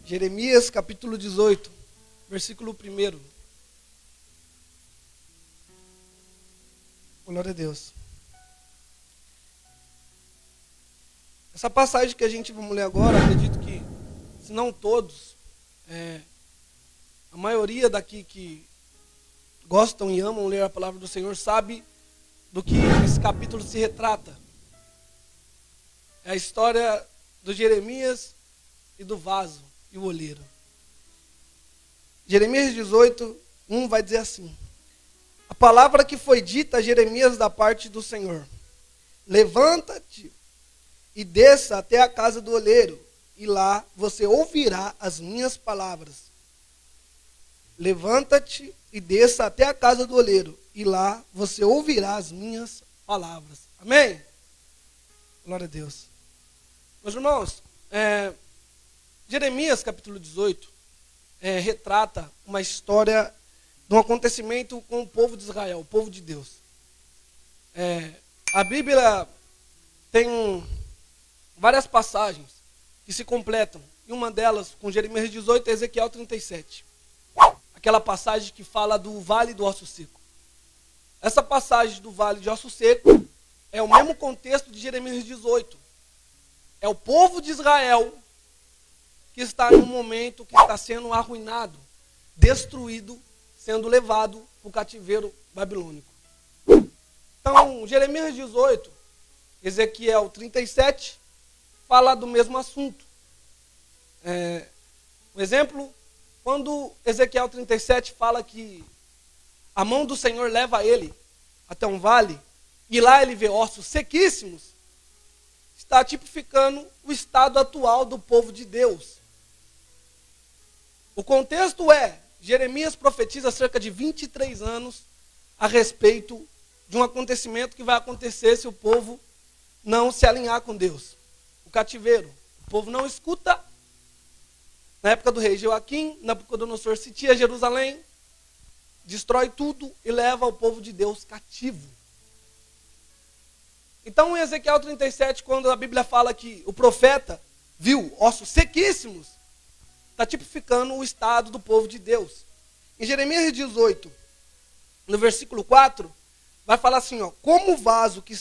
Jeremias capítulo 18, versículo 1. Glória a Deus. Essa passagem que a gente vai ler agora, acredito que, se não todos, a maioria daqui que gostam e amam ler a palavra do Senhor sabe do que esse capítulo se retrata. É a história do Jeremias e do vaso e o oleiro. Jeremias 18, 1 vai dizer assim: a palavra que foi dita a Jeremias da parte do Senhor: levanta-te e desça até a casa do oleiro, e lá você ouvirá as minhas palavras. Levanta-te e desça até a casa do oleiro, e lá você ouvirá as minhas palavras. Amém? Glória a Deus. Meus irmãos, Jeremias capítulo 18 retrata uma história de um acontecimento com o povo de Israel, o povo de Deus. A Bíblia tem várias passagens que se completam, e uma delas, com Jeremias 18, é Ezequiel 37. Aquela passagem que fala do vale do osso seco. Essa passagem do vale de osso seco é o mesmo contexto de Jeremias 18. É o povo de Israel que está em um momento que está sendo arruinado, destruído, sendo levado para o cativeiro babilônico. Então, Jeremias 18, Ezequiel 37, fala do mesmo assunto. Um exemplo, quando Ezequiel 37 fala que a mão do Senhor leva ele até um vale, e lá ele vê ossos sequíssimos, está tipificando o estado atual do povo de Deus. O contexto Jeremias profetiza há cerca de 23 anos a respeito de um acontecimento que vai acontecer se o povo não se alinhar com Deus. O cativeiro. O povo não escuta. Na época do rei Joaquim, Nabucodonosor sitia Jerusalém, destrói tudo e leva o povo de Deus cativo. Então, em Ezequiel 37, quando a Bíblia fala que o profeta viu ossos sequíssimos, está tipificando o estado do povo de Deus. Em Jeremias 18, no versículo 4, vai falar assim, como o vaso que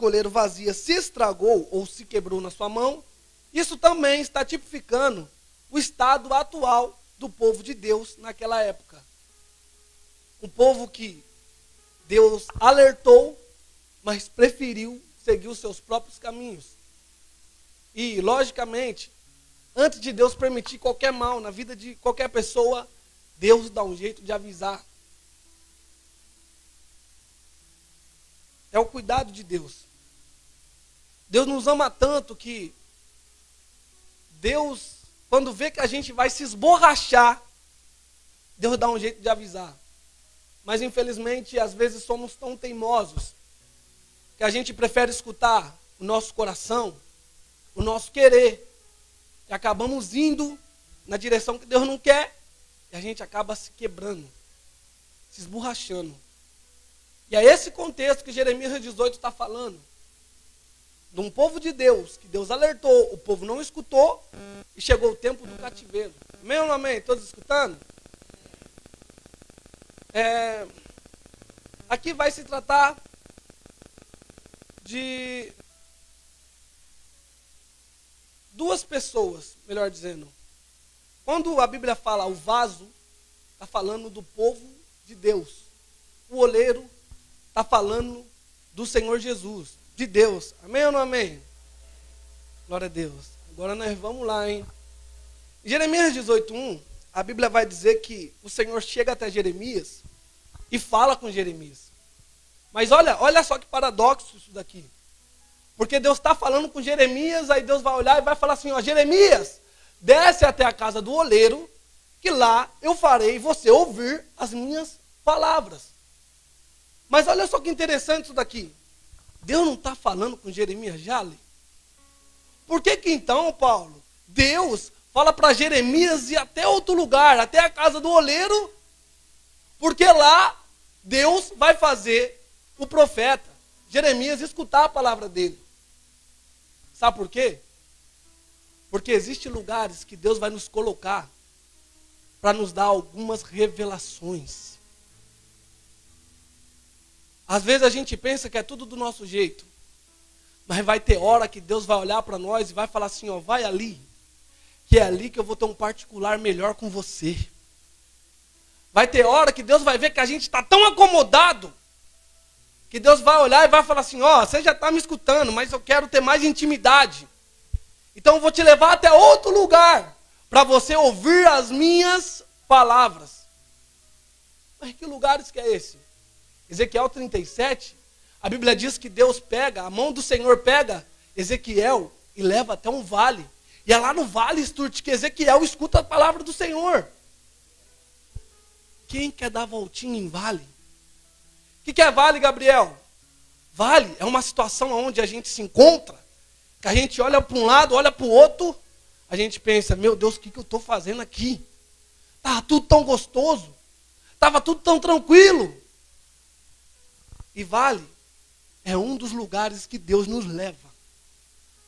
o oleiro vazia se estragou ou se quebrou na sua mão, isso também está tipificando o estado atual do povo de Deus naquela época. Um povo que Deus alertou, mas preferiu seguir os seus próprios caminhos. E, logicamente, antes de Deus permitir qualquer mal na vida de qualquer pessoa, Deus dá um jeito de avisar. É o cuidado de Deus. Deus nos ama tanto que Deus, quando vê que a gente vai se esborrachar, Deus dá um jeito de avisar. Mas, infelizmente, às vezes somos tão teimosos que a gente prefere escutar o nosso coração, o nosso querer, e acabamos indo na direção que Deus não quer, e a gente acaba se quebrando, se esborrachando. E é esse contexto que Jeremias 18 está falando. De um povo de Deus, que Deus alertou, o povo não escutou, e chegou o tempo do cativeiro. Amém ou não amém? Todos escutando? Aqui vai se tratar de duas pessoas, melhor dizendo. Quando a Bíblia fala o vaso, está falando do povo de Deus. O oleiro está falando do Senhor Jesus, de Deus. Amém ou não amém? Glória a Deus. Agora nós vamos lá, hein? Em Jeremias 18:1, a Bíblia vai dizer que o Senhor chega até Jeremias e fala com Jeremias. Mas olha só que paradoxo isso daqui. Porque Deus está falando com Jeremias, aí Deus vai olhar e vai falar assim, Jeremias, desce até a casa do oleiro, que lá eu farei você ouvir as minhas palavras. Mas olha só que interessante isso daqui. Deus não está falando com Jeremias já ali? Por que então, Paulo, Deus fala para Jeremias ir até outro lugar, até a casa do oleiro? Porque lá Deus vai fazer o profeta Jeremias escutar a palavra dele. Sabe por quê? Porque existem lugares que Deus vai nos colocar para nos dar algumas revelações. Às vezes a gente pensa que é tudo do nosso jeito. Mas vai ter hora que Deus vai olhar para nós e vai falar assim, ó, vai ali. Que é ali que eu vou ter um particular melhor com você. Vai ter hora que Deus vai ver que a gente está tão acomodado. Que Deus vai olhar e vai falar assim, ó, você já está me escutando, mas eu quero ter mais intimidade. Então eu vou te levar até outro lugar. Para você ouvir as minhas palavras. Mas que lugares que é esse? Ezequiel 37, a Bíblia diz que Deus pega, a mão do Senhor pega Ezequiel e leva até um vale. E é lá no vale, Sturt, que Ezequiel escuta a palavra do Senhor. Quem quer dar voltinha em vale? O que é vale, Gabriel? Vale é uma situação onde a gente se encontra, que a gente olha para um lado, olha para o outro, a gente pensa, meu Deus, o que eu estou fazendo aqui? Estava tudo tão gostoso, estava tudo tão tranquilo. E vale é um dos lugares que Deus nos leva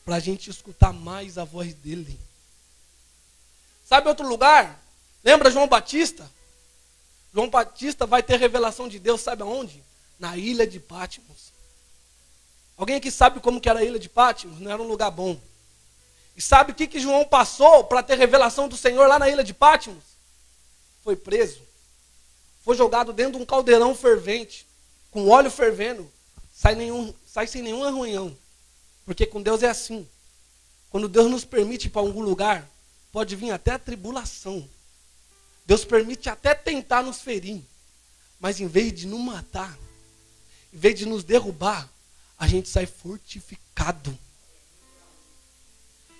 para a gente escutar mais a voz dele. Sabe outro lugar? Lembra João Batista? João Batista vai ter revelação de Deus, sabe aonde? Na ilha de Patmos. Alguém aqui sabe como que era a ilha de Patmos? Não era um lugar bom. E sabe o que João passou para ter revelação do Senhor lá na ilha de Patmos? Foi preso. Foi jogado dentro de um caldeirão fervente, com óleo fervendo. Sai sem nenhum arranhão. Porque com Deus é assim. Quando Deus nos permite ir para algum lugar, pode vir até a tribulação. Deus permite até tentar nos ferir. Mas em vez de nos matar, em vez de nos derrubar, a gente sai fortificado.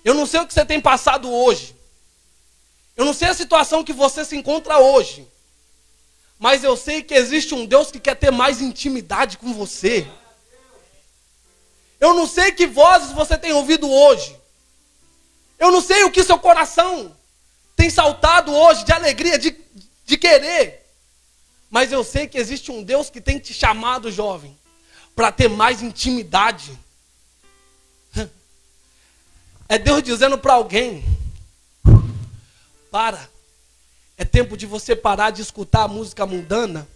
Eu não sei o que você tem passado hoje. Eu não sei a situação que você se encontra hoje. Mas eu sei que existe um Deus que quer ter mais intimidade com você. Eu não sei que vozes você tem ouvido hoje. Eu não sei o que seu coração tem saltado hoje de alegria, de querer. Mas eu sei que existe um Deus que tem te chamado, jovem, para ter mais intimidade. É Deus dizendo para alguém, para. É tempo de você parar de escutar a música mundana.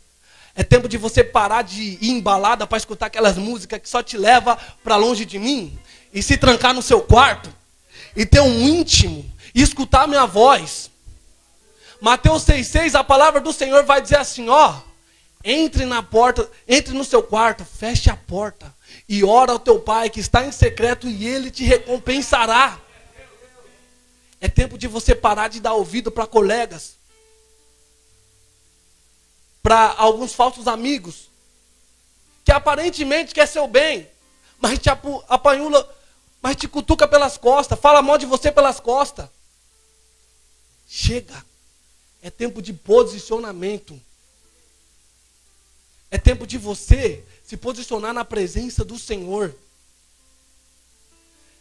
É tempo de você parar de ir embalada para escutar aquelas músicas que só te leva para longe de mim. E se trancar no seu quarto. E ter um íntimo. E escutar a minha voz. Mateus 6,6, a palavra do Senhor vai dizer assim, ó. Entre na porta, entre no seu quarto, feche a porta. E ora ao teu pai que está em secreto e ele te recompensará. É tempo de você parar de dar ouvido para colegas. Para alguns falsos amigos, que aparentemente quer seu bem, mas te apanhula, mas te cutuca pelas costas, fala mal de você pelas costas. Chega, é tempo de posicionamento. É tempo de você se posicionar na presença do Senhor.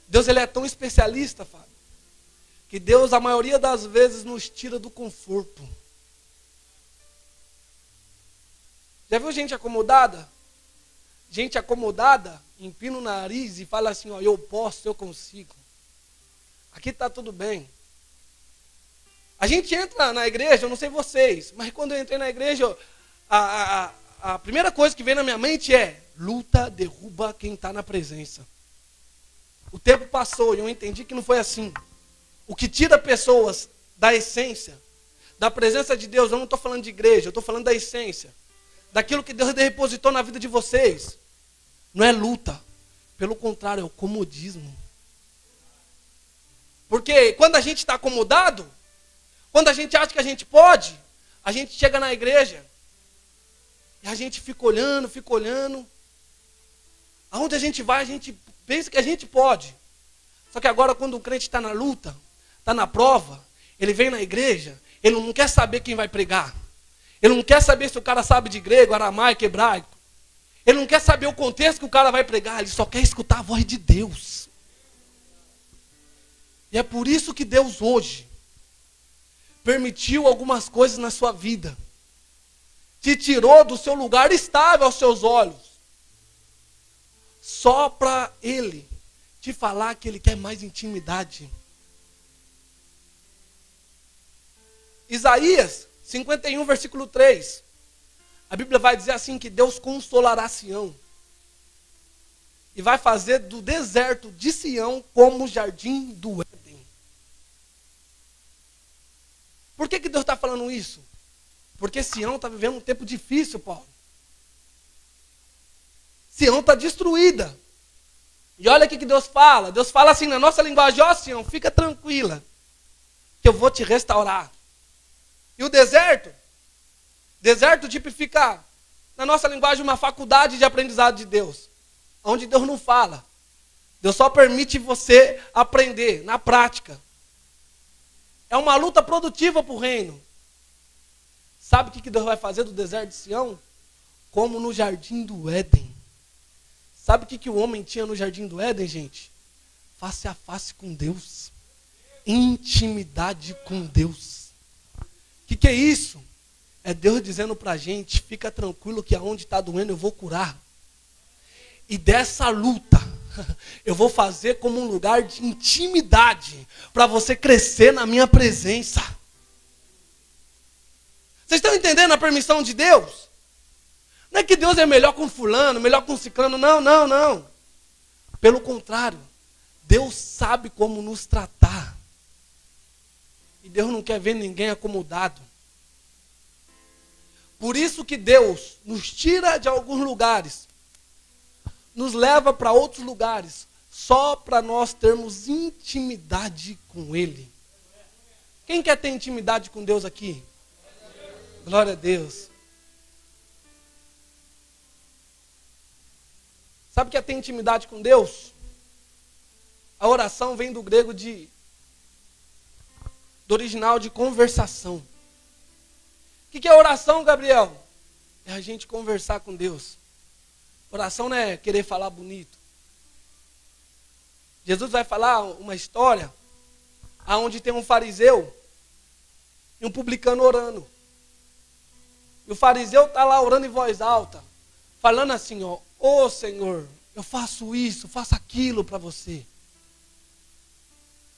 Deus, ele é tão especialista, Fábio, que Deus, a maioria das vezes, nos tira do conforto. Já viu gente acomodada? Gente acomodada, empina o nariz e fala assim, ó, eu posso, eu consigo. Aqui está tudo bem. A gente entra na igreja, eu não sei vocês, mas quando eu entrei na igreja, a primeira coisa que vem na minha mente é, luta, derruba quem está na presença. O tempo passou e eu entendi que não foi assim. O que tira pessoas da essência, da presença de Deus, eu não estou falando de igreja, eu estou falando da essência. Daquilo que Deus depositou na vida de vocês. Não é luta. Pelo contrário, é o comodismo. Porque quando a gente está acomodado, quando a gente acha que a gente pode, a gente chega na igreja e a gente fica olhando, fica olhando. Aonde a gente vai, a gente pensa que a gente pode. Só que agora quando o crente está na luta, está na prova, ele vem na igreja, ele não quer saber quem vai pregar. Ele não quer saber se o cara sabe de grego, aramaico, hebraico. Ele não quer saber o contexto que o cara vai pregar. Ele só quer escutar a voz de Deus. E é por isso que Deus hoje permitiu algumas coisas na sua vida. Te tirou do seu lugar estável aos seus olhos. Só para Ele te falar que Ele quer mais intimidade. Isaías 51, versículo 3. A Bíblia vai dizer assim que Deus consolará Sião. E vai fazer do deserto de Sião como o jardim do Éden. Por que Deus está falando isso? Porque Sião está vivendo um tempo difícil, Paulo. Sião está destruída. E olha o que Deus fala. Deus fala assim na nossa linguagem: ó Sião, fica tranquila, que eu vou te restaurar. E o deserto? Deserto tipifica, na nossa linguagem, uma faculdade de aprendizado de Deus. Onde Deus não fala. Deus só permite você aprender na prática. É uma luta produtiva para o reino. Sabe o que Deus vai fazer do deserto de Sião? Como no jardim do Éden. Sabe o que o homem tinha no jardim do Éden, gente? Face a face com Deus. Intimidade com Deus. O que é isso? É Deus dizendo para a gente: fica tranquilo que aonde está doendo eu vou curar. E dessa luta, eu vou fazer como um lugar de intimidade, para você crescer na minha presença. Vocês estão entendendo a permissão de Deus? Não é que Deus é melhor com fulano, melhor com ciclano, não. Pelo contrário, Deus sabe como nos tratar. E Deus não quer ver ninguém acomodado. Por isso que Deus nos tira de alguns lugares, nos leva para outros lugares, só para nós termos intimidade com Ele. Quem quer ter intimidade com Deus aqui? Glória a Deus. Sabe o que é ter intimidade com Deus? A oração vem do grego do original de conversação. O que é oração, Gabriel? É a gente conversar com Deus. Oração não é querer falar bonito. Jesus vai falar uma história onde tem um fariseu e um publicano orando. E o fariseu está lá orando em voz alta, falando assim: ô Senhor, eu faço isso, faço aquilo para você.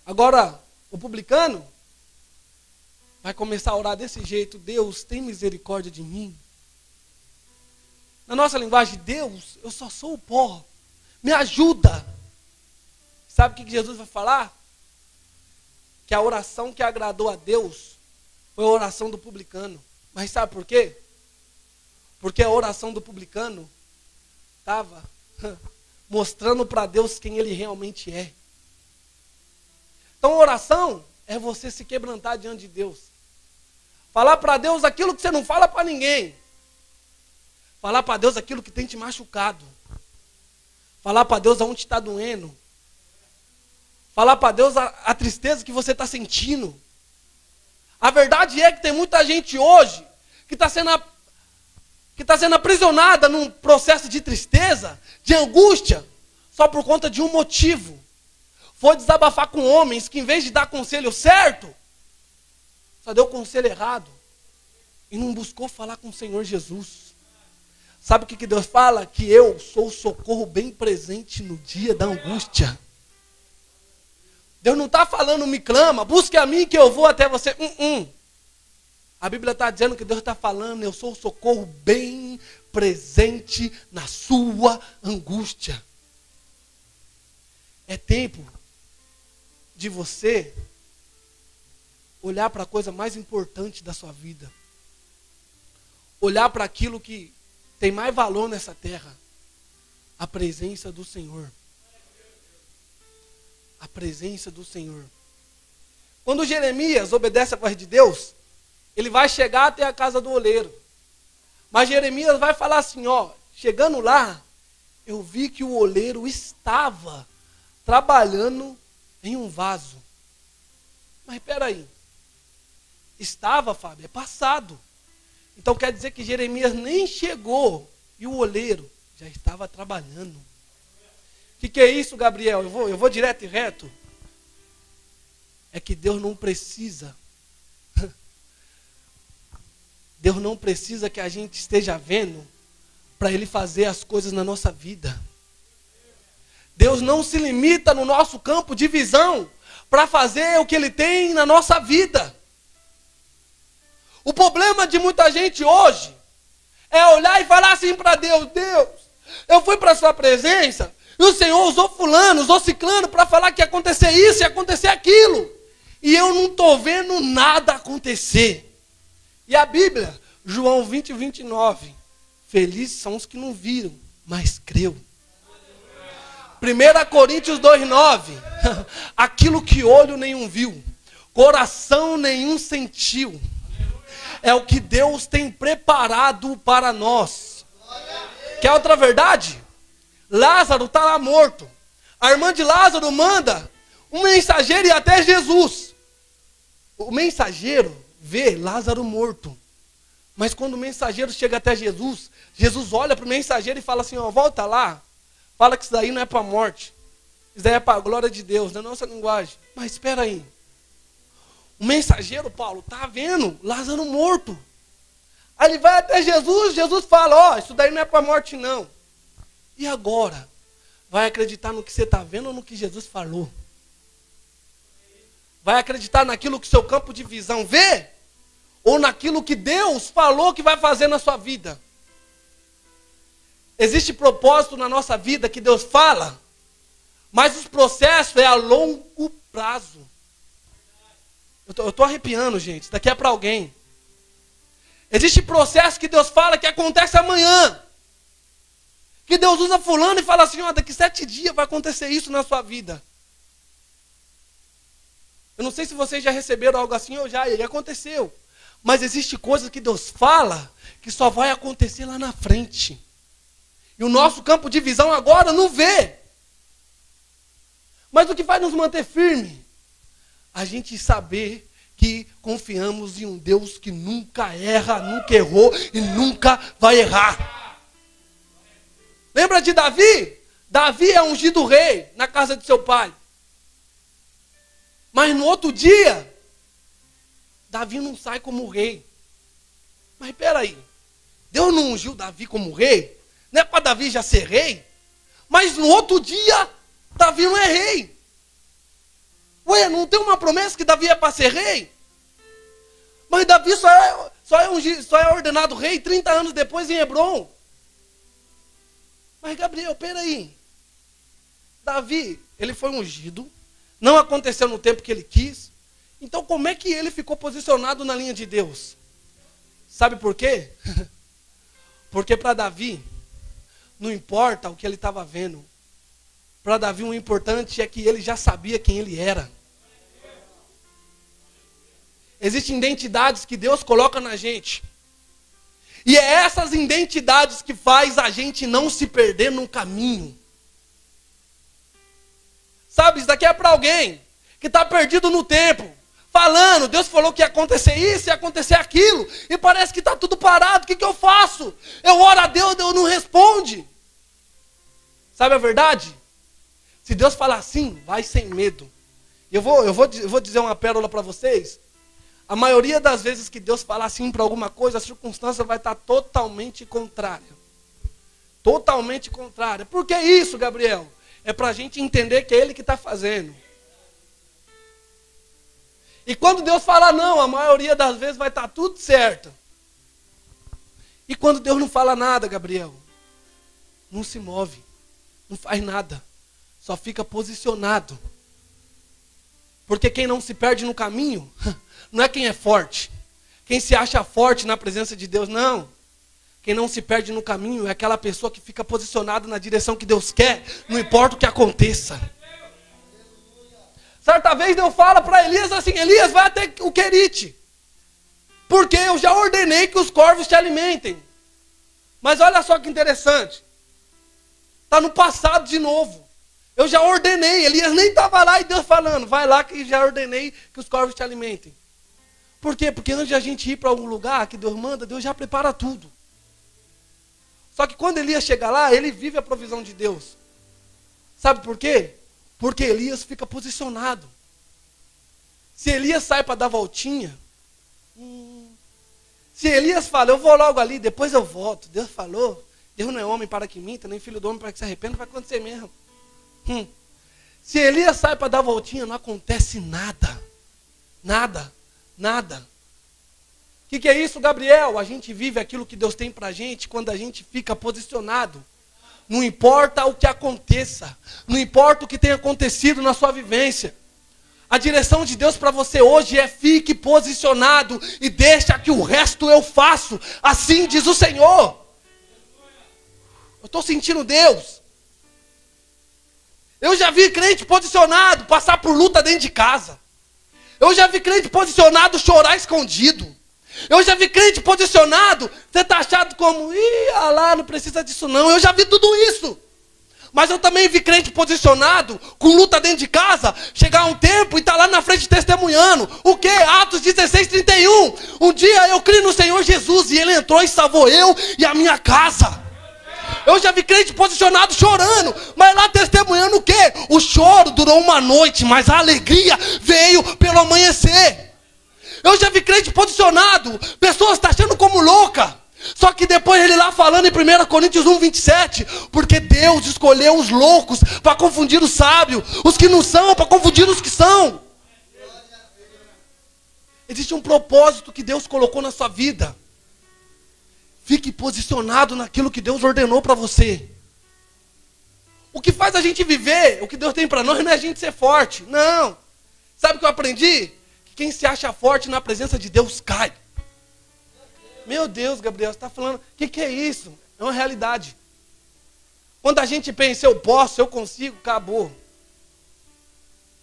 Agora, o publicano vai começar a orar desse jeito: Deus, tem misericórdia de mim. Na nossa linguagem: Deus, eu só sou o pó, me ajuda. Sabe o que Jesus vai falar? Que a oração que agradou a Deus foi a oração do publicano. Mas sabe por quê? Porque a oração do publicano estava mostrando para Deus quem ele realmente é. Então a oração é você se quebrantar diante de Deus. Falar para Deus aquilo que você não fala para ninguém. Falar para Deus aquilo que tem te machucado. Falar para Deus aonde está doendo. Falar para Deus a tristeza que você está sentindo. A verdade é que tem muita gente hoje que está sendo aprisionada num processo de tristeza, de angústia, só por conta de um motivo. Foi desabafar com homens que, em vez de dar conselho certo, só deu conselho errado. E não buscou falar com o Senhor Jesus. Sabe o que Deus fala? Que eu sou o socorro bem presente no dia da angústia. Deus não está falando: me clama, busque a mim que eu vou até você. A Bíblia está dizendo que Deus está falando: eu sou o socorro bem presente na sua angústia. É tempo de você olhar para a coisa mais importante da sua vida. Olhar para aquilo que tem mais valor nessa terra. A presença do Senhor. A presença do Senhor. Quando Jeremias obedece a voz de Deus, ele vai chegar até a casa do oleiro. Mas Jeremias vai falar assim: chegando lá, eu vi que o oleiro estava trabalhando em um vaso. Mas espera aí. Estava, Fábio, é passado. Então quer dizer que Jeremias nem chegou e o oleiro já estava trabalhando. O que é isso, Gabriel? Eu vou direto e reto. É que Deus não precisa. Deus não precisa que a gente esteja vendo para Ele fazer as coisas na nossa vida. Deus não se limita no nosso campo de visão para fazer o que Ele tem na nossa vida. O problema de muita gente hoje é olhar e falar assim para Deus: Deus, eu fui para a sua presença e o Senhor usou fulano, usou ciclano para falar que ia acontecer isso, ia acontecer aquilo. E eu não estou vendo nada acontecer. E a Bíblia, João 20, 29, felizes são os que não viram, mas creu. 1 Coríntios 2,9, aquilo que olho nenhum viu, coração nenhum sentiu, é o que Deus tem preparado para nós. Quer outra verdade? Lázaro está lá morto. A irmã de Lázaro manda um mensageiro ir até Jesus. O mensageiro vê Lázaro morto. Mas quando o mensageiro chega até Jesus, Jesus olha para o mensageiro e fala assim: ó, volta lá. Fala que isso daí não é para a morte. Isso daí é para a glória de Deus, na nossa linguagem. Mas espera aí. O mensageiro, Paulo, está vendo Lázaro morto. Aí ele vai até Jesus, Jesus fala: ó, isso daí não é para a morte não. E agora? Vai acreditar no que você está vendo ou no que Jesus falou? Vai acreditar naquilo que seu campo de visão vê? Ou naquilo que Deus falou que vai fazer na sua vida? Existe propósito na nossa vida que Deus fala, mas os processos é a longo prazo. Eu estou arrepiando, gente. Isso daqui é para alguém. Existe processo que Deus fala que acontece amanhã. Que Deus usa fulano e fala assim: ó, daqui 7 dias vai acontecer isso na sua vida. Eu não sei se vocês já receberam algo assim ou já, e aconteceu. Mas existe coisas que Deus fala que só vai acontecer lá na frente. E o nosso campo de visão agora não vê. Mas o que vai nos manter firme? A gente saber que confiamos em um Deus que nunca erra, nunca errou e nunca vai errar. Lembra de Davi? Davi é ungido rei na casa de seu pai. Mas no outro dia, Davi não sai como rei. Mas espera aí, Deus não ungiu Davi como rei? Não é para Davi já ser rei? Mas no outro dia, Davi não é rei. Ué, não tem uma promessa que Davi é para ser rei? Mas Davi só é ordenado rei 30 anos depois em Hebrom. Mas Gabriel, peraí. Davi, ele foi ungido, não aconteceu no tempo que ele quis. Então como é que ele ficou posicionado na linha de Deus? Sabe por quê? Porque para Davi, não importa o que ele estava vendo. Para Davi o importante é que ele já sabia quem ele era. Existem identidades que Deus coloca na gente. E é essas identidades que faz a gente não se perder no caminho. Sabe, isso daqui é para alguém que está perdido no tempo. Falando, Deus falou que ia acontecer isso, ia acontecer aquilo. E parece que está tudo parado, o que eu faço? Eu oro a Deus, Deus não responde. Sabe a verdade? Se Deus falar assim, vai sem medo. Eu vou dizer uma pérola para vocês. A maioria das vezes que Deus falar assim para alguma coisa, a circunstância vai estar totalmente contrária. Totalmente contrária. Por que isso, Gabriel? É para a gente entender que é Ele que está fazendo. E quando Deus fala não, a maioria das vezes vai estar tudo certo. E quando Deus não fala nada, Gabriel, não se move, não faz nada, só fica posicionado. Porque quem não se perde no caminho, não é quem é forte. Quem se acha forte na presença de Deus, não. Quem não se perde no caminho é aquela pessoa que fica posicionada na direção que Deus quer, não importa o que aconteça. Certa vez Deus fala para Elias assim: Elias, vai até o Querite, porque eu já ordenei que os corvos te alimentem. Mas olha só que interessante. Está no passado de novo. Eu já ordenei, Elias nem estava lá e Deus falando: vai lá que já ordenei que os corvos te alimentem. Por quê? Porque antes de a gente ir para algum lugar que Deus manda, Deus já prepara tudo. Só que quando Elias chega lá, ele vive a provisão de Deus. Sabe por quê? Porque Elias fica posicionado. Se Elias sai para dar voltinha, se Elias fala: eu vou logo ali, depois eu volto. Deus falou, Deus não é homem para que minta, nem filho do homem para que se arrependa, vai acontecer mesmo. Se Elias sai para dar voltinha, não acontece nada. Nada. Nada. O que é isso, Gabriel? A gente vive aquilo que Deus tem para a gente quando a gente fica posicionado. Não importa o que aconteça, não importa o que tenha acontecido na sua vivência. A direção de Deus para você hoje é: fique posicionado e deixa que o resto eu faço. Assim diz o Senhor. Eu estou sentindo Deus. Eu já vi crente posicionado passar por luta dentro de casa. Eu já vi crente posicionado chorar escondido. Eu já vi crente posicionado ser taxado como: lá, não precisa disso não. Eu já vi tudo isso. Mas eu também vi crente posicionado, com luta dentro de casa, chegar um tempo e estar lá na frente testemunhando. O que? Atos 16:31. Um dia eu criei no Senhor Jesus e Ele entrou e salvou eu e a minha casa. Eu já vi crente posicionado chorando, mas lá testemunhando o quê? O choro durou uma noite, mas a alegria veio pelo amanhecer. Eu já vi crente posicionado, pessoas taxando como louca. Só que depois ele lá falando em 1 Coríntios 1:27, porque Deus escolheu os loucos para confundir os sábios, os que não são para confundir os que são. Existe um propósito que Deus colocou na sua vida. Fique posicionado naquilo que Deus ordenou para você. O que faz a gente viver, o que Deus tem para nós, não é a gente ser forte. Não. Sabe o que eu aprendi? Que quem se acha forte na presença de Deus cai. Meu Deus, Gabriel, você está falando, o que é isso? É uma realidade. Quando a gente pensa: eu posso, eu consigo, acabou.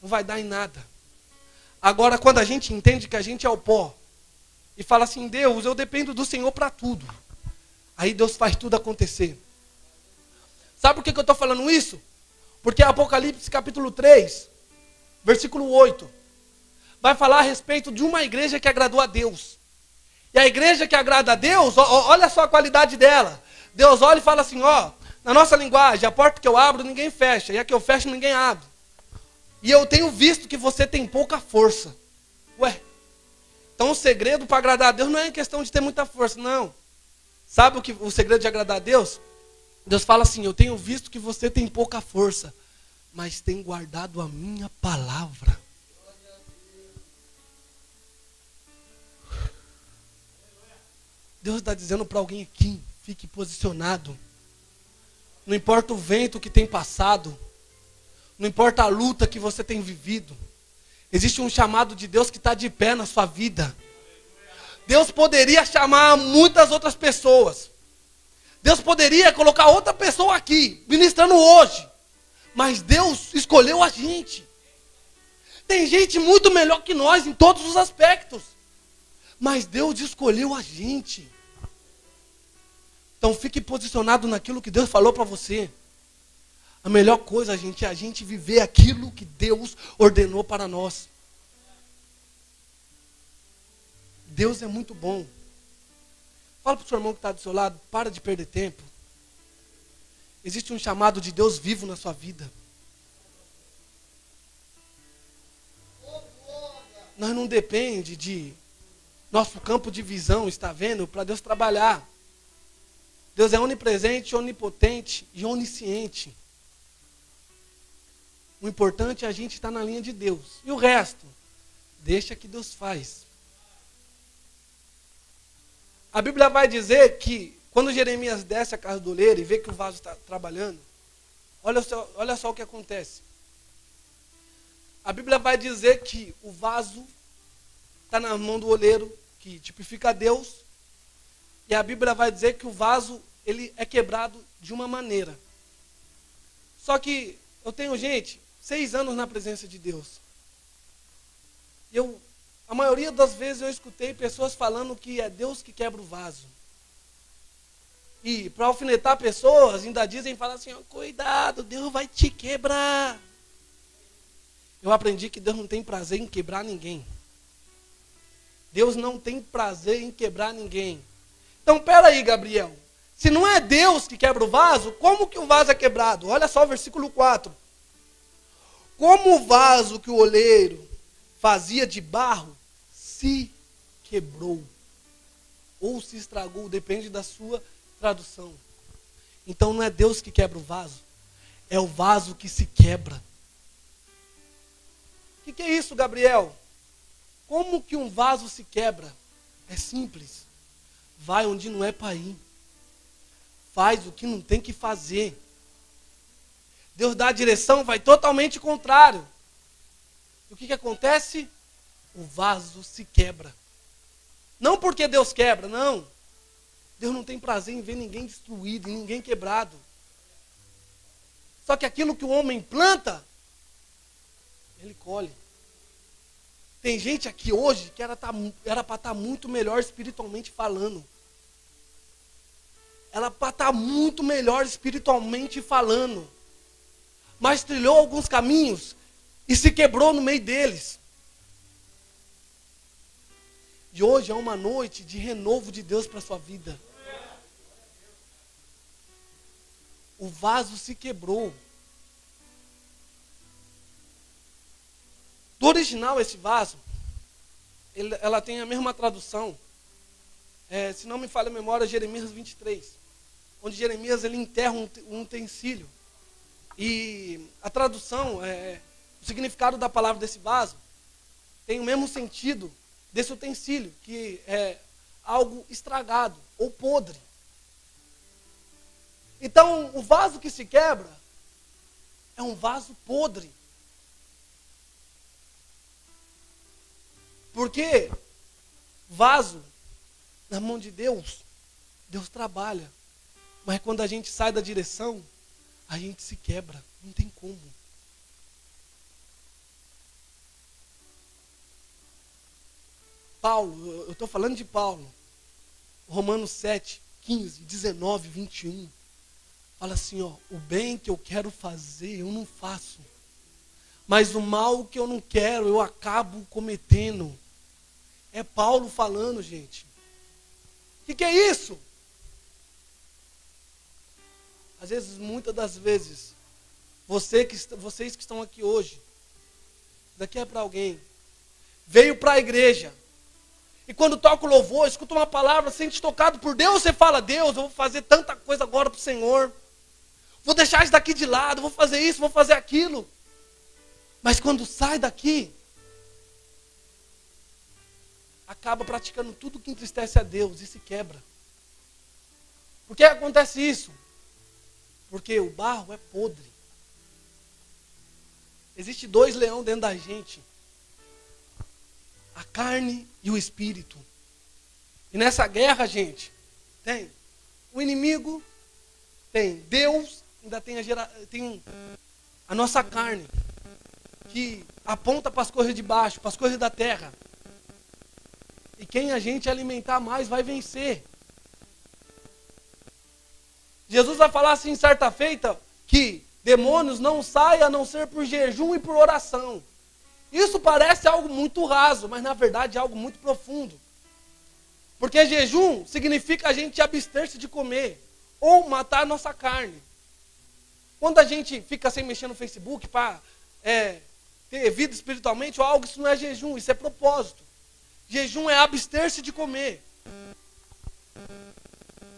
Não vai dar em nada. Agora, quando a gente entende que a gente é o pó, e fala assim: Deus, eu dependo do Senhor para tudo. Aí Deus faz tudo acontecer. Sabe por que eu estou falando isso? Porque Apocalipse capítulo 3, versículo 8, vai falar a respeito de uma igreja que agradou a Deus. E a igreja que agrada a Deus, olha só a qualidade dela. Deus olha e fala assim: na nossa linguagem, a porta que eu abro ninguém fecha, e a que eu fecho ninguém abre. E eu tenho visto que você tem pouca força. Ué, então o segredo para agradar a Deus não é questão de ter muita força, não. Sabe o segredo de agradar a Deus? Deus fala assim: eu tenho visto que você tem pouca força, mas tem guardado a minha palavra. Deus está dizendo para alguém aqui: fique posicionado. Não importa o vento que tem passado, não importa a luta que você tem vivido, existe um chamado de Deus que está de pé na sua vida. Deus poderia chamar muitas outras pessoas. Deus poderia colocar outra pessoa aqui, ministrando hoje. Mas Deus escolheu a gente. Tem gente muito melhor que nós em todos os aspectos. Mas Deus escolheu a gente. Então fique posicionado naquilo que Deus falou para você. A melhor coisa, gente, é a gente viver aquilo que Deus ordenou para nós. Deus é muito bom. Fala para o seu irmão que está do seu lado: para de perder tempo. Existe um chamado de Deus vivo na sua vida. Nós não depende de nosso campo de visão, está vendo, para Deus trabalhar. Deus é onipresente, onipotente e onisciente. O importante é a gente estar na linha de Deus. E o resto, deixa que Deus faz. A Bíblia vai dizer que quando Jeremias desce a casa do oleiro e vê que o vaso está trabalhando, olha só o que acontece. A Bíblia vai dizer que o vaso está na mão do oleiro, que tipifica Deus. E a Bíblia vai dizer que o vaso, ele é quebrado de uma maneira. Só que eu tenho, 6 anos na presença de Deus. A maioria das vezes eu escutei pessoas falando que é Deus que quebra o vaso. E para alfinetar pessoas, ainda dizem, falam assim: cuidado, Deus vai te quebrar. Eu aprendi que Deus não tem prazer em quebrar ninguém. Deus não tem prazer em quebrar ninguém. Então, peraí, Gabriel. Se não é Deus que quebra o vaso, como que o vaso é quebrado? Olha só o versículo 4. Como o vaso que o oleiro fazia de barro se quebrou ou se estragou, depende da sua tradução. Então não é Deus que quebra o vaso, é o vaso que se quebra. O que é isso, Gabriel? Como que um vaso se quebra? É simples. Vai onde não é para ir. Faz o que não tem que fazer. Deus dá a direção, vai totalmente contrário. E o que acontece? O vaso se quebra. Não porque Deus quebra, não. Deus não tem prazer em ver ninguém destruído, em ninguém quebrado. Só que aquilo que o homem planta, ele colhe. Tem gente aqui hoje que era para estar muito melhor espiritualmente falando. Era para estar muito melhor espiritualmente falando. Mas trilhou alguns caminhos e se quebrou no meio deles. E hoje é uma noite de renovo de Deus para a sua vida. O vaso se quebrou. Do original, esse vaso, ela tem a mesma tradução. Se não me falha a memória, Jeremias 23. Onde Jeremias ele enterra um utensílio. E a tradução, o significado da palavra desse vaso, tem o mesmo sentido desse utensílio, que é algo estragado ou podre. Então, o vaso que se quebra é um vaso podre. Porque vaso, na mão de Deus, Deus trabalha. Mas quando a gente sai da direção, a gente se quebra. Não tem como. Paulo, eu estou falando de Paulo. Romanos 7, 15, 19, 21. Fala assim, ó, o bem que eu quero fazer, eu não faço. Mas o mal que eu não quero, eu acabo cometendo. É Paulo falando, gente. O que é isso? Às vezes, muitas das vezes, vocês que estão aqui hoje, daqui é para alguém, veio para a igreja, e quando toca o louvor, escuta uma palavra, sente tocado por Deus, você fala, Deus, eu vou fazer tanta coisa agora para o Senhor, vou deixar isso daqui de lado, vou fazer isso, vou fazer aquilo. Mas quando sai daqui, acaba praticando tudo que entristece a Deus e se quebra. Por que acontece isso? Porque o barro é podre. Existe 2 leões dentro da gente. A carne e o espírito. E nessa guerra, gente, tem o inimigo, tem Deus, ainda tem a nossa carne, que aponta para as coisas de baixo, para as coisas da terra. E quem a gente alimentar mais vai vencer. Jesus vai falar assim, certa feita, que demônios não saem a não ser por jejum e por oração. Isso parece algo muito raso, mas na verdade é algo muito profundo. Porque jejum significa a gente abster-se de comer, ou matar a nossa carne. Quando a gente fica sem mexer no Facebook para ter vida espiritualmente ou algo, isso não é jejum, isso é propósito. Jejum é abster-se de comer.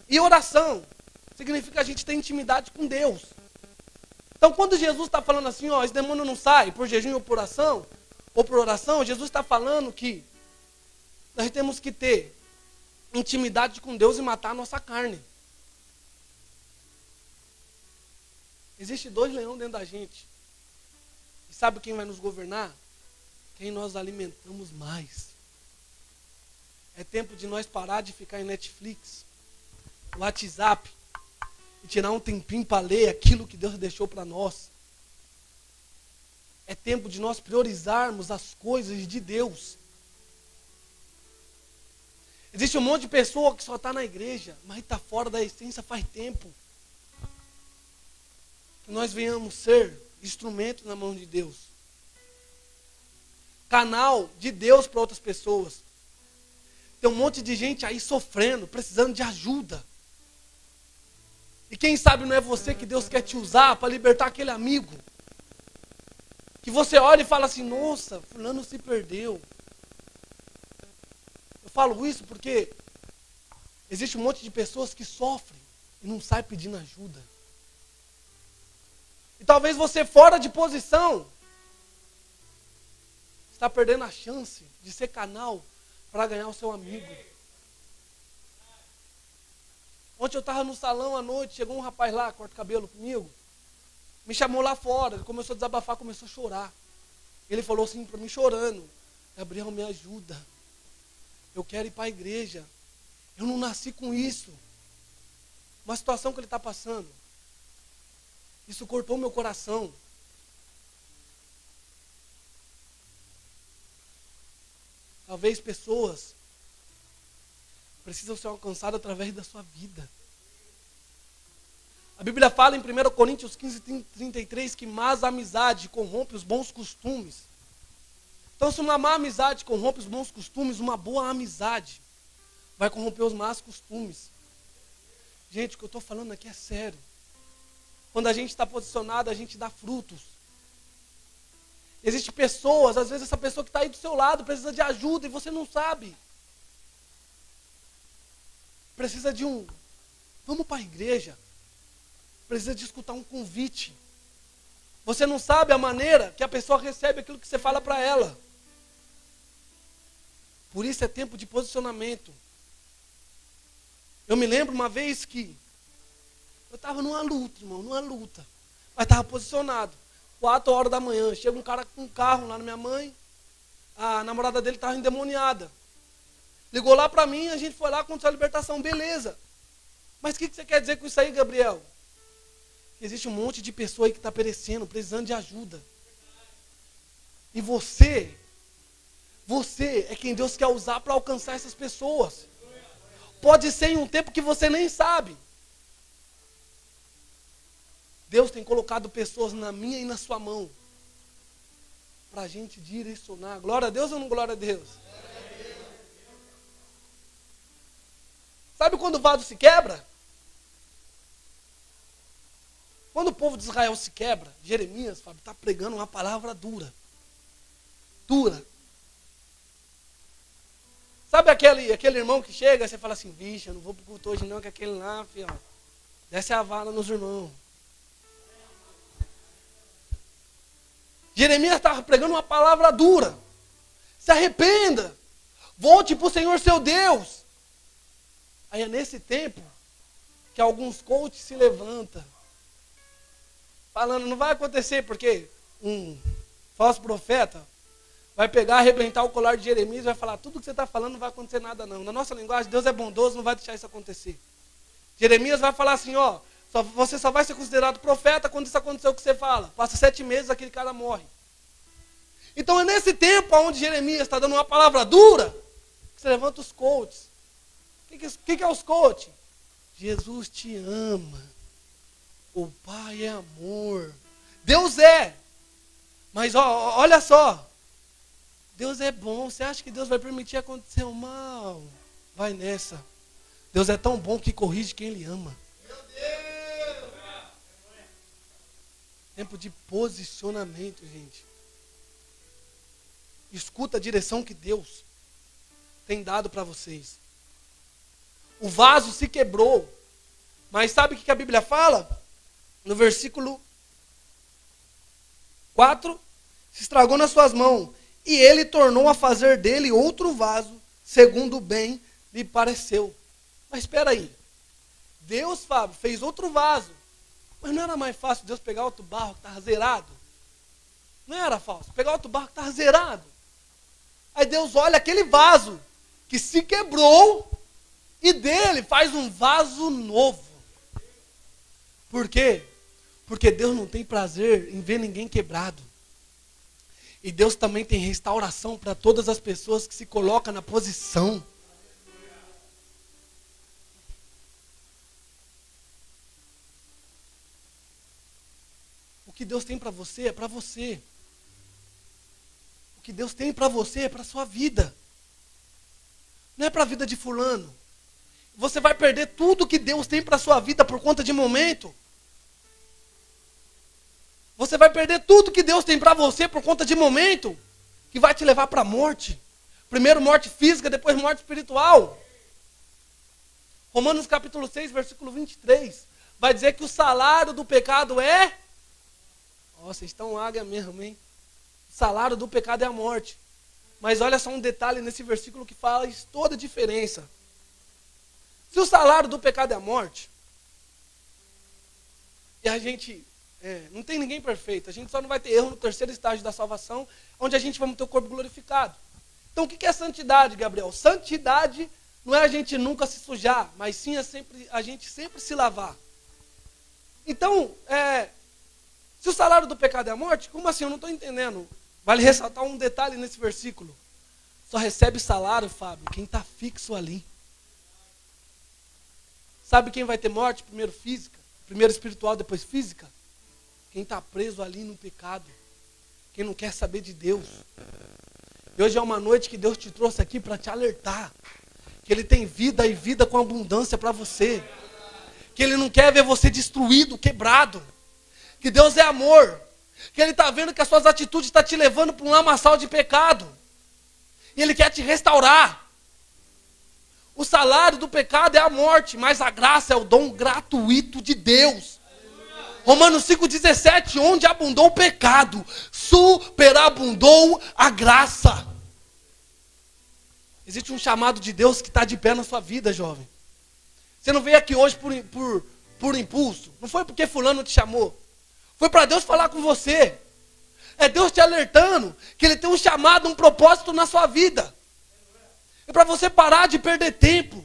E oração significa a gente ter intimidade com Deus. Então, quando Jesus está falando assim, ó, esse demônio não sai por jejum ou por oração, Jesus está falando que nós temos que ter intimidade com Deus e matar a nossa carne. Existe 2 leões dentro da gente. E sabe quem vai nos governar? Quem nós alimentamos mais. É tempo de nós parar de ficar em Netflix, WhatsApp, e tirar um tempinho para ler aquilo que Deus deixou para nós. É tempo de nós priorizarmos as coisas de Deus. Existe um monte de pessoa que só está na igreja, mas está fora da essência faz tempo. Que nós venhamos ser instrumento na mão de Deus. Canal de Deus para outras pessoas. Tem um monte de gente aí sofrendo, precisando de ajuda. E quem sabe não é você que Deus quer te usar para libertar aquele amigo. Que você olha e fala assim, nossa, fulano se perdeu. Eu falo isso porque existe um monte de pessoas que sofrem e não saem pedindo ajuda. E talvez você fora de posição está perdendo a chance de ser canal para ganhar o seu amigo. Ontem eu estava no salão à noite, chegou um rapaz lá, corta cabelo comigo, me chamou lá fora, ele começou a desabafar, começou a chorar. Ele falou assim para mim chorando: Gabriel, me ajuda, eu quero ir para a igreja, eu não nasci com isso. Uma situação que ele está passando, isso cortou meu coração. Talvez pessoas precisam ser alcançadas através da sua vida. A Bíblia fala em 1 Coríntios 15:33 que más amizade corrompe os bons costumes. Então, se uma má amizade corrompe os bons costumes, uma boa amizade vai corromper os más costumes. Gente, o que eu estou falando aqui é sério. Quando a gente está posicionado, a gente dá frutos. Existem pessoas, às vezes essa pessoa que está aí do seu lado precisa de ajuda e você não sabe. Precisa de vamos para a igreja. Precisa de escutar um convite. Você não sabe a maneira que a pessoa recebe aquilo que você fala para ela. Por isso é tempo de posicionamento. Eu me lembro uma vez que eu estava numa luta, irmão, numa luta. Mas estava posicionado. 4 horas da manhã, chega um cara com um carro lá na minha mãe. A namorada dele estava endemoniada. Ligou lá para mim, a gente foi lá, aconteceu a libertação, beleza. Mas o que você quer dizer com isso aí, Gabriel? Existe um monte de pessoa aí que está perecendo, precisando de ajuda. E você é quem Deus quer usar para alcançar essas pessoas. Pode ser em um tempo que você nem sabe. Deus tem colocado pessoas na minha e na sua mão para a gente direcionar. Glória a Deus ou não glória a Deus? Sabe quando o vaso se quebra? Quando o povo de Israel se quebra, Jeremias, Fábio, está pregando uma palavra dura. Dura. Sabe aquele irmão que chega, você fala assim: vixe, eu não vou pro culto hoje não, que aquele lá, filho, desce a vara nos irmãos. Jeremias estava pregando uma palavra dura. Se arrependa. Volte para o Senhor seu Deus. Aí é nesse tempo que alguns coaches se levantam, falando: não vai acontecer, porque um falso profeta vai pegar, arrebentar o colar de Jeremias e vai falar: tudo que você está falando não vai acontecer nada não. Na nossa linguagem, Deus é bondoso, não vai deixar isso acontecer. Jeremias vai falar assim: ó, você só vai ser considerado profeta quando isso acontecer o que você fala. Passa 7 meses, aquele cara morre. Então é nesse tempo onde Jeremias está dando uma palavra dura, que você levanta os coaches. O que é os coaches? Jesus te ama. O Pai é amor. Deus é. Mas olha só. Deus é bom. Você acha que Deus vai permitir acontecer o mal? Vai nessa. Deus é tão bom que corrige quem Ele ama. Meu Deus! Tempo de posicionamento, gente. Escuta a direção que Deus tem dado para vocês. O vaso se quebrou. Mas sabe o que a Bíblia fala? No versículo 4, se estragou nas suas mãos, e ele tornou a fazer dele outro vaso, segundo o bem lhe pareceu. Mas espera aí, Deus, Fábio, fez outro vaso, mas não era mais fácil Deus pegar outro barro que estava zerado? Não era fácil, pegar outro barro que estava zerado. Aí Deus olha aquele vaso que se quebrou e dele faz um vaso novo. Por quê? Porque Deus não tem prazer em ver ninguém quebrado. E Deus também tem restauração para todas as pessoas que se colocam na posição. O que Deus tem para você é para você. O que Deus tem para você é para a sua vida. Não é para a vida de fulano. Você vai perder tudo que Deus tem para a sua vida por conta de momento. Você vai perder tudo que Deus tem para você por conta de momento, que vai te levar para a morte. Primeiro morte física, depois morte espiritual. Romanos capítulo 6, versículo 23, vai dizer que o salário do pecado é... vocês estão águia mesmo, hein? O salário do pecado é a morte. Mas olha só um detalhe nesse versículo que faz toda a diferença. Se o salário do pecado é a morte, e a gente, não tem ninguém perfeito, a gente só não vai ter erro no terceiro estágio da salvação, onde a gente vai ter o corpo glorificado. Então o que é santidade, Gabriel? Santidade não é a gente nunca se sujar, mas sim a gente sempre se lavar. Então, se o salário do pecado é a morte, como assim? Eu não estou entendendo. Vale ressaltar um detalhe nesse versículo. Só recebe salário, Fábio, quem está fixo ali. Sabe quem vai ter morte? Primeiro física, primeiro espiritual, depois física? Quem está preso ali no pecado. Quem não quer saber de Deus. E hoje é uma noite que Deus te trouxe aqui para te alertar. Que Ele tem vida e vida com abundância para você. Que Ele não quer ver você destruído, quebrado. Que Deus é amor. Que Ele está vendo que as suas atitudes estão te levando para um lamaçal de pecado. E Ele quer te restaurar. O salário do pecado é a morte, mas a graça é o dom gratuito de Deus. Romanos 5,17, onde abundou o pecado, superabundou a graça. Existe um chamado de Deus que está de pé na sua vida, jovem. Você não veio aqui hoje por impulso. Não foi porque fulano te chamou. Foi para Deus falar com você. É Deus te alertando que Ele tem um chamado, um propósito na sua vida. É para você parar de perder tempo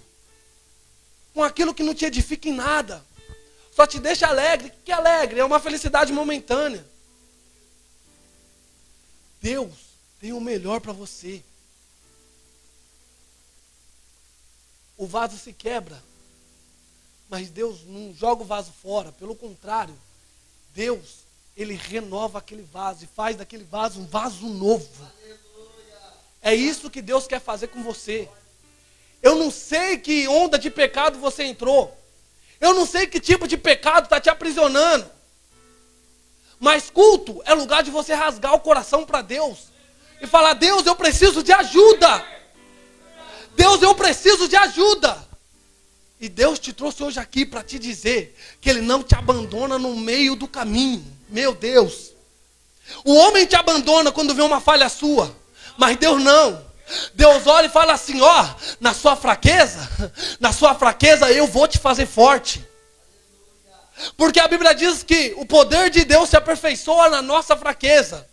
com aquilo que não te edifica em nada. Só te deixa alegre. O que é alegre? É uma felicidade momentânea. Deus tem o melhor para você. O vaso se quebra, mas Deus não joga o vaso fora. Pelo contrário, Deus, Ele renova aquele vaso e faz daquele vaso um vaso novo. É isso que Deus quer fazer com você. Eu não sei que onda de pecado você entrou. Eu não sei que tipo de pecado está te aprisionando. Mas culto é lugar de você rasgar o coração para Deus. E falar, Deus, eu preciso de ajuda. Deus, eu preciso de ajuda. E Deus te trouxe hoje aqui para te dizer que Ele não te abandona no meio do caminho. Meu Deus. O homem te abandona quando vê uma falha sua. Mas Deus não. Deus olha e fala assim, na sua fraqueza eu vou te fazer forte. Porque a Bíblia diz que o poder de Deus se aperfeiçoa na nossa fraqueza.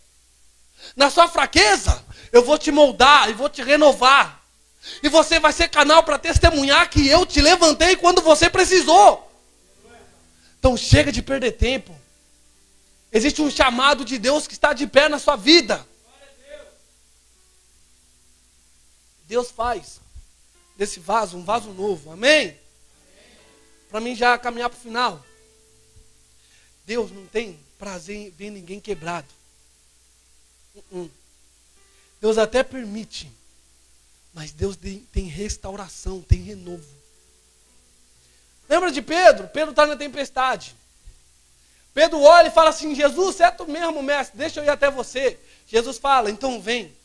Na sua fraqueza, eu vou te moldar e vou te renovar. E você vai ser canal para testemunhar que eu te levantei quando você precisou. Então chega de perder tempo. Existe um chamado de Deus que está de pé na sua vida. Deus faz desse vaso um vaso novo. Amém? Para mim já caminhar para o final. Deus não tem prazer em ver ninguém quebrado. Deus até permite. Mas Deus tem restauração, tem renovo. Lembra de Pedro? Pedro está na tempestade. Pedro olha e fala assim, Jesus, é tu mesmo, mestre, deixa eu ir até você. Jesus fala, então vem.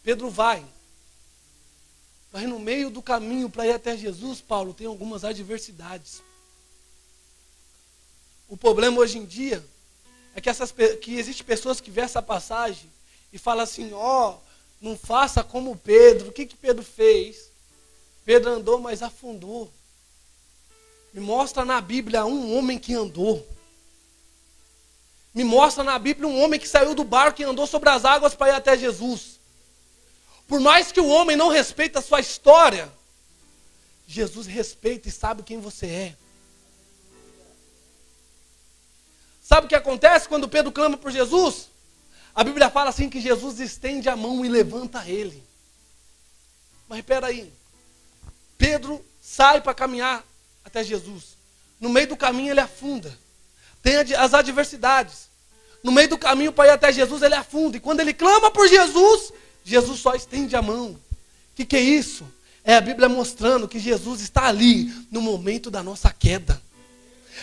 Pedro vai. Mas no meio do caminho para ir até Jesus, Paulo, tem algumas adversidades. O problema hoje em dia é que existem pessoas que vêem essa passagem e falam assim, não faça como Pedro. O que Pedro fez? Pedro andou, mas afundou. Me mostra na Bíblia um homem que andou. Me mostra na Bíblia um homem que saiu do barco e andou sobre as águas para ir até Jesus. Por mais que o homem não respeite a sua história, Jesus respeita e sabe quem você é. Sabe o que acontece quando Pedro clama por Jesus? A Bíblia fala assim que Jesus estende a mão e levanta ele. Mas espera aí. Pedro sai para caminhar até Jesus. No meio do caminho ele afunda. Tem as adversidades. No meio do caminho para ir até Jesus ele afunda. E quando ele clama por Jesus, Jesus só estende a mão. O que é isso? É a Bíblia mostrando que Jesus está ali no momento da nossa queda.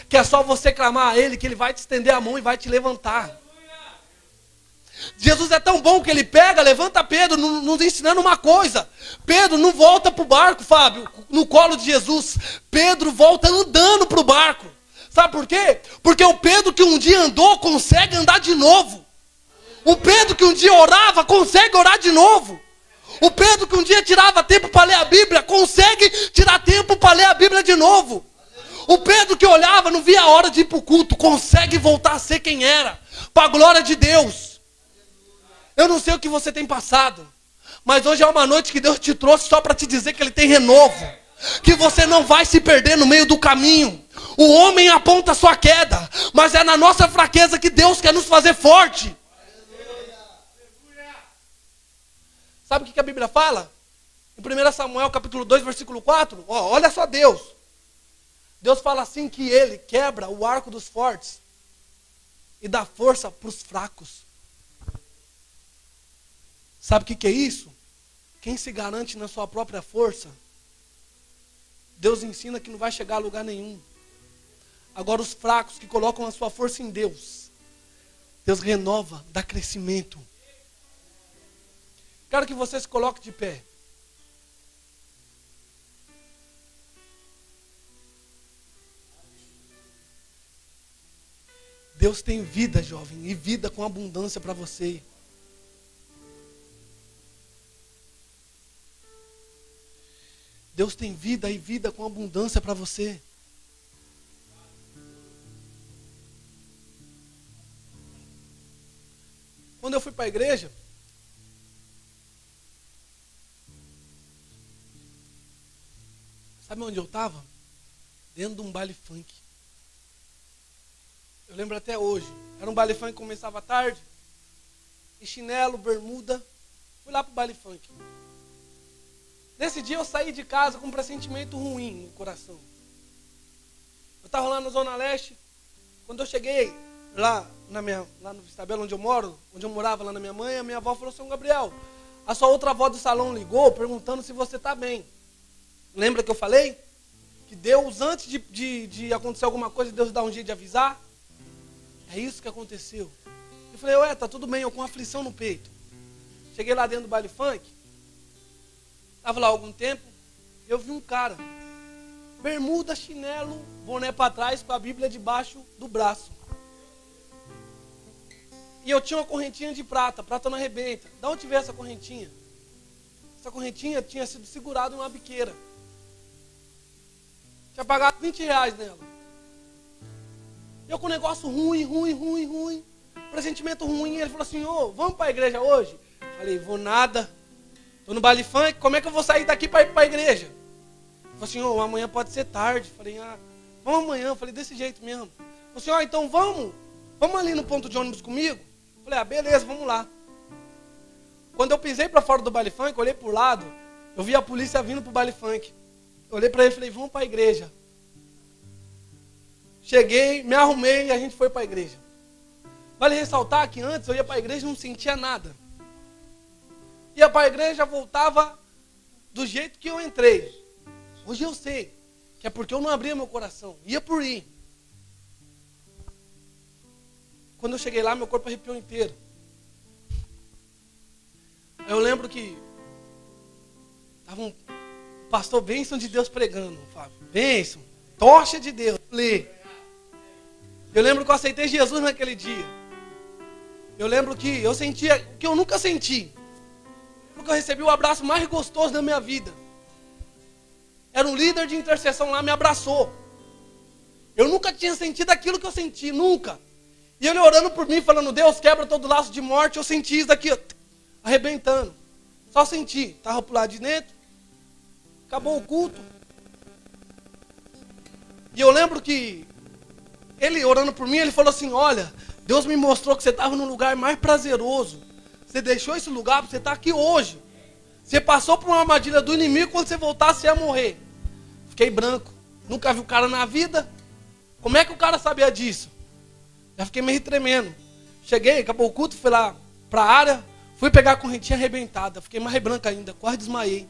Que é só você clamar a Ele que Ele vai te estender a mão e vai te levantar. Jesus é tão bom que Ele pega, levanta Pedro, nos ensinando uma coisa. Pedro não volta para o barco, Fábio, no colo de Jesus. Pedro volta andando para o barco. Sabe por quê? Porque o Pedro que um dia andou consegue andar de novo. O Pedro que um dia orava consegue orar de novo. O Pedro que um dia tirava tempo para ler a Bíblia, consegue tirar tempo para ler a Bíblia de novo. O Pedro que olhava, não via a hora de ir para o culto, consegue voltar a ser quem era, para a glória de Deus. Eu não sei o que você tem passado, mas hoje é uma noite que Deus te trouxe só para te dizer que Ele tem renovo, que você não vai se perder no meio do caminho. O homem aponta a sua queda, mas é na nossa fraqueza que Deus quer nos fazer forte. Sabe o que a Bíblia fala? Em 1 Samuel capítulo 2, versículo 4, olha só Deus. Deus fala assim que Ele quebra o arco dos fortes e dá força para os fracos. Sabe o que é isso? Quem se garante na sua própria força, Deus ensina que não vai chegar a lugar nenhum. Agora os fracos que colocam a sua força em Deus, Deus renova, dá crescimento. Quero que você se coloque de pé. Deus tem vida, jovem, e vida com abundância para você. Deus tem vida e vida com abundância para você. Quando eu fui para a igreja, sabe onde eu estava? Dentro de um baile funk. Eu lembro até hoje. Era um baile funk que começava à tarde. E chinelo, bermuda. Fui lá para o baile funk. Nesse dia eu saí de casa com um pressentimento ruim no coração. Eu estava lá na Zona Leste. Quando eu cheguei lá no Vistabelo onde eu moro, onde eu morava lá na minha mãe, a minha avó falou: São Gabriel, a sua outra avó do salão ligou perguntando se você está bem. Lembra que eu falei? Que Deus, antes de acontecer alguma coisa, Deus dá um jeito de avisar. É isso que aconteceu. Eu falei: ué, tá tudo bem, eu com aflição no peito. Cheguei lá dentro do baile funk. Estava lá há algum tempo. Eu vi um cara. Bermuda, chinelo, boné para trás, com a Bíblia debaixo do braço. E eu tinha uma correntinha de prata. Prata não arrebenta. Da onde veio essa correntinha? Essa correntinha tinha sido segurada em uma biqueira. Tinha pagado R$20 nela. Eu com um negócio ruim. Pressentimento ruim. Ele falou assim: ô, vamos para a igreja hoje? Falei: vou nada. Estou no baile funk, como é que eu vou sair daqui para ir para a igreja? Ele falou assim: ô, amanhã pode ser tarde. Falei: vamos amanhã. Falei: desse jeito mesmo. Ele falou assim: então vamos ali no ponto de ônibus comigo? Falei: beleza, vamos lá. Quando eu pisei para fora do baile funk, olhei para o lado, eu vi a polícia vindo para o baile funk. Eu olhei para ele e falei: vamos para a igreja. Cheguei, me arrumei e a gente foi para a igreja. Vale ressaltar que antes eu ia para a igreja e não sentia nada. Ia para a igreja, voltava do jeito que eu entrei. Hoje eu sei que é porque eu não abria meu coração. Ia por ir. Quando eu cheguei lá, meu corpo arrepiou inteiro. Eu lembro que estava um pastor bênção de Deus pregando, Fábio. Bênção, tocha de Deus. Eu lembro que eu aceitei Jesus naquele dia. Eu lembro que eu sentia o que eu nunca senti. Porque eu recebi o abraço mais gostoso da minha vida. Era um líder de intercessão lá, me abraçou. Eu nunca tinha sentido aquilo que eu senti, nunca. E ele orando por mim, falando: Deus, quebra todo laço de morte. Eu senti isso daqui, ó, arrebentando. Só senti. Estava pro lado de dentro. Acabou o culto. E eu lembro que ele orando por mim, ele falou assim: olha, Deus me mostrou que você estava num lugar mais prazeroso. Você deixou esse lugar para você estar aqui hoje. Você passou por uma armadilha do inimigo, quando você voltasse você ia morrer. Fiquei branco. Nunca vi o cara na vida. Como é que o cara sabia disso? Já fiquei meio tremendo. Cheguei, acabou o culto, fui lá para a área, fui pegar a correntinha arrebentada. Fiquei mais branco ainda, quase desmaiei.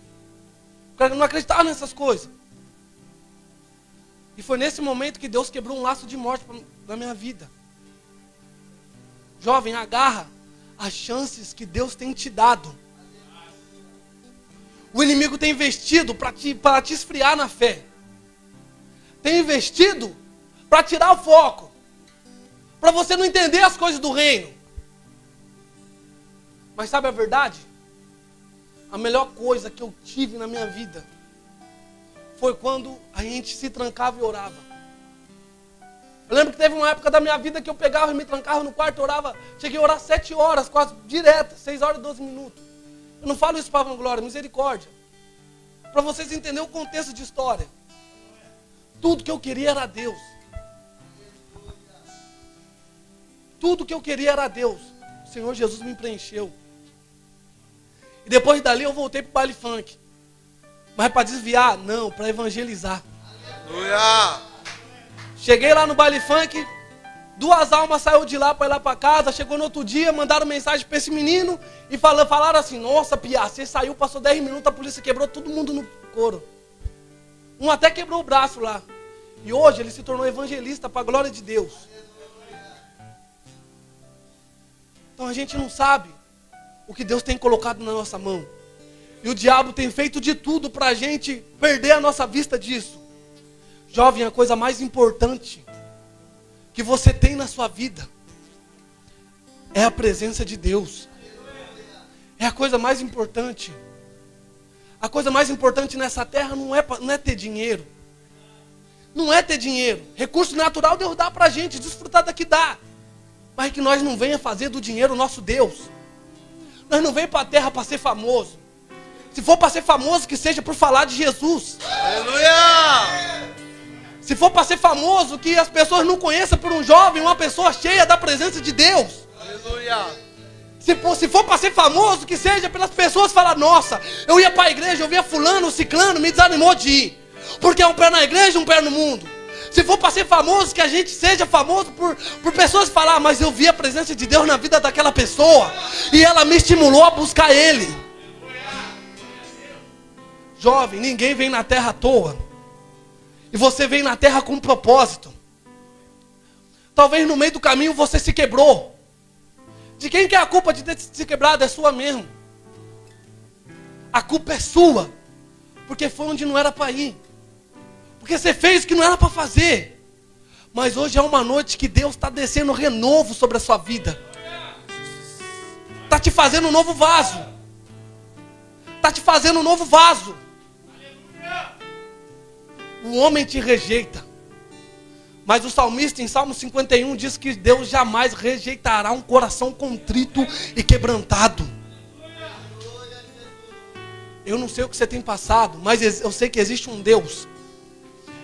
O cara não acreditava nessas coisas. E foi nesse momento que Deus quebrou um laço de morte na minha vida. Jovem, agarra as chances que Deus tem te dado. O inimigo tem investido para te esfriar na fé. Tem investido para tirar o foco. Para você não entender as coisas do reino. Mas sabe a verdade? A melhor coisa que eu tive na minha vida foi quando a gente se trancava e orava. Eu lembro que teve uma época da minha vida que eu pegava e me trancava no quarto e orava. Cheguei a orar 7 horas, quase direto, 6 horas e 12 minutos. Eu não falo isso para vanglória, misericórdia. Para vocês entenderem o contexto de história. Tudo que eu queria era Deus. Tudo que eu queria era Deus. O Senhor Jesus me preencheu. E depois dali eu voltei para o baile funk. Mas para desviar? Não, para evangelizar. Aleluia! Cheguei lá no baile funk, 2 almas saiu de lá para ir lá para casa. Chegou no outro dia, mandaram mensagem para esse menino e falaram assim: nossa, Pia, você saiu, passou 10 minutos, a polícia quebrou todo mundo no couro. Um até quebrou o braço lá. E hoje ele se tornou evangelista para a glória de Deus. Então a gente não sabe o que Deus tem colocado na nossa mão. E o diabo tem feito de tudo para a gente perder a nossa vista disso. Jovem, a coisa mais importante que você tem na sua vida é a presença de Deus. É a coisa mais importante. A coisa mais importante nessa terra não é ter dinheiro. Não é ter dinheiro. Recurso natural Deus dá para a gente, desfrutar daqui dá. Mas que nós não venha fazer do dinheiro o nosso Deus. Nós não venhamos para a terra para ser famoso. Se for para ser famoso, que seja por falar de Jesus. Aleluia! Se for para ser famoso, que as pessoas não conheçam por um jovem, uma pessoa cheia da presença de Deus. Aleluia! Se for para ser famoso, que seja pelas pessoas falar: nossa, eu ia para a igreja, eu via fulano, ciclano, me desanimou de ir. Porque é um pé na igreja, um pé no mundo. Se for para ser famoso, que a gente seja famoso por pessoas falar: mas eu vi a presença de Deus na vida daquela pessoa e ela me estimulou a buscar Ele. Jovem, ninguém vem na terra à toa. E você vem na terra com um propósito. Talvez no meio do caminho você se quebrou. De quem que é a culpa de ter se quebrado? É sua mesmo. A culpa é sua. Porque foi onde não era para ir. Porque você fez o que não era para fazer. Mas hoje é uma noite que Deus está descendo renovo sobre a sua vida. Está te fazendo um novo vaso. Está te fazendo um novo vaso. O homem te rejeita. Mas o salmista em Salmo 51 diz que Deus jamais rejeitará um coração contrito e quebrantado. Eu não sei o que você tem passado, mas eu sei que existe um Deus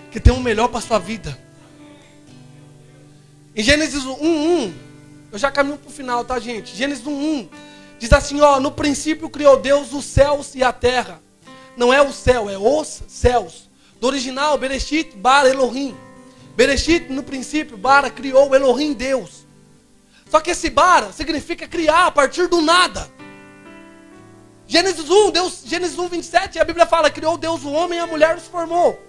que tem o melhor para a sua vida. Em Gênesis 1:1, eu já caminho para o final, tá, gente? Gênesis 1:1 diz assim: ó, no princípio criou Deus os céus e a terra. Não é o céu, é os céus. Do original, Bereshit, bara, Elohim. Bereshit, no princípio, bara, criou Elohim, Deus. Só que esse bara significa criar a partir do nada. Gênesis 1:27, a Bíblia fala: criou Deus o homem e a mulher os formou.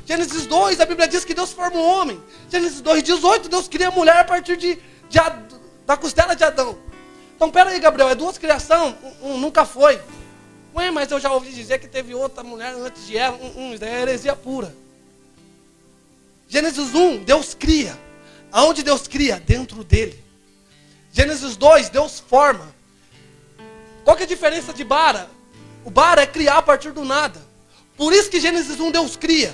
Gênesis 2, a Bíblia diz que Deus forma o homem. Gênesis 2:18, Deus cria a mulher a partir da costela de Adão. Então, pera aí, Gabriel, é 2 criações, nunca foi. Ué, mas eu já ouvi dizer que teve outra mulher antes de Eva. Isso é heresia pura. Gênesis 1, Deus cria. Aonde Deus cria? Dentro dele. Gênesis 2, Deus forma. Qual que é a diferença de bara? O bara é criar a partir do nada. Por isso que Gênesis 1 Deus cria.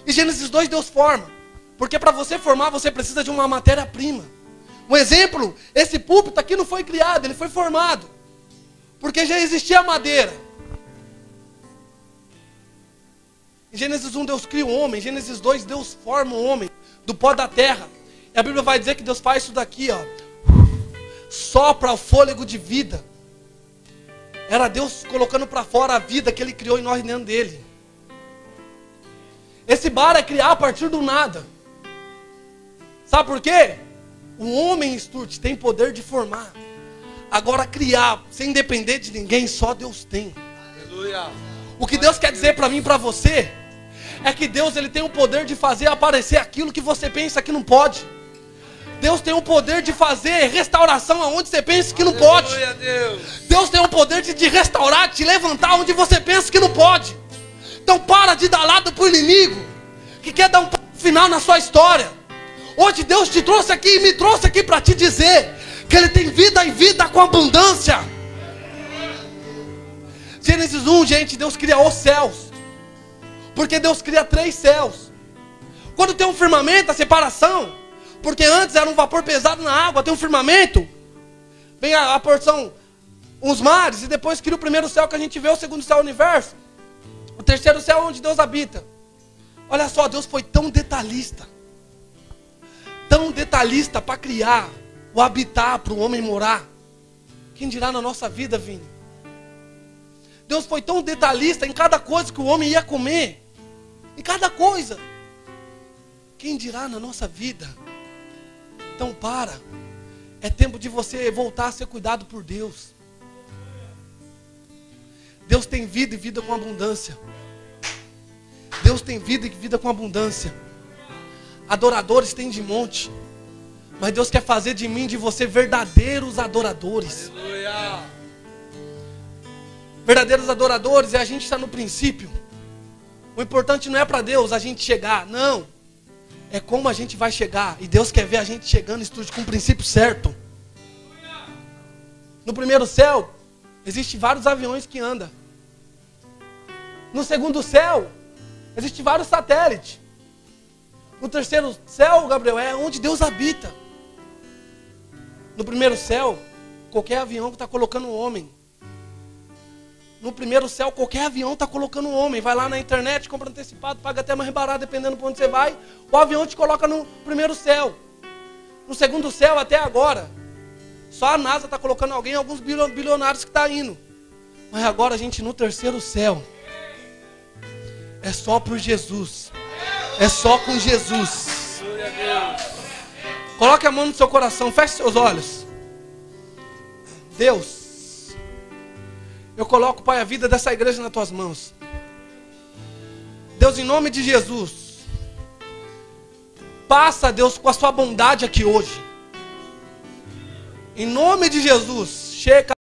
E Gênesis 2 Deus forma. Porque para você formar, você precisa de uma matéria-prima. Um exemplo, esse púlpito aqui não foi criado, ele foi formado. Porque já existia madeira. Em Gênesis 1 Deus cria o homem. Em Gênesis 2 Deus forma o homem do pó da terra. E a Bíblia vai dizer que Deus faz isso daqui, ó. Sopra o fôlego de vida. Era Deus colocando para fora a vida que Ele criou em nós dentro dele. Esse bara é criar a partir do nada. Sabe por quê? O homem, Sturt, tem poder de formar. Agora criar, sem depender de ninguém, só Deus tem. Aleluia! O que Deus quer dizer para mim e para você é que Deus ele tem o poder de fazer aparecer aquilo que você pensa que não pode. Deus tem o poder de fazer restauração aonde você pensa que não pode. Deus tem o poder de te restaurar, de te levantar onde você pensa que não pode. Então para de dar lado para o inimigo que quer dar um final na sua história. Hoje Deus te trouxe aqui e me trouxe aqui para te dizer que Ele tem vida e vida com abundância. Gênesis 1, gente, Deus cria os céus. Porque Deus cria 3 céus. Quando tem um firmamento, a separação, porque antes era um vapor pesado na água, tem um firmamento, vem a porção, os mares, e depois cria o primeiro céu que a gente vê, o segundo céu, o universo. O terceiro céu é onde Deus habita. Olha só, Deus foi tão detalhista para criar o habitar, para o homem morar. Quem dirá na nossa vida, Vini? Deus foi tão detalhista em cada coisa que o homem ia comer. Em cada coisa. Quem dirá na nossa vida? Então para. É tempo de você voltar a ser cuidado por Deus. Deus tem vida e vida com abundância. Deus tem vida e vida com abundância. Adoradores tem de monte. Mas Deus quer fazer de mim e de você verdadeiros adoradores. Aleluia. Verdadeiros adoradores é a gente estar no princípio. O importante não é para Deus a gente chegar, não. É como a gente vai chegar. E Deus quer ver a gente chegando com o princípio certo. No primeiro céu, existem vários aviões que andam. No segundo céu, existem vários satélites. No terceiro céu, Gabriel, é onde Deus habita. No primeiro céu, qualquer avião que está colocando um homem. No primeiro céu, qualquer avião está colocando um homem. Vai lá na internet, compra antecipado, paga até mais barato, dependendo para onde você vai. O avião te coloca no primeiro céu. No segundo céu, até agora, só a NASA está colocando alguém, alguns bilionários que estão indo. Mas agora a gente no terceiro céu. É só para Jesus. É só com Jesus. Coloque a mão no seu coração, feche seus olhos. Deus, eu coloco, Pai, a vida dessa igreja nas tuas mãos. Deus, em nome de Jesus, passa, Deus, com a sua bondade aqui hoje. Em nome de Jesus, chega.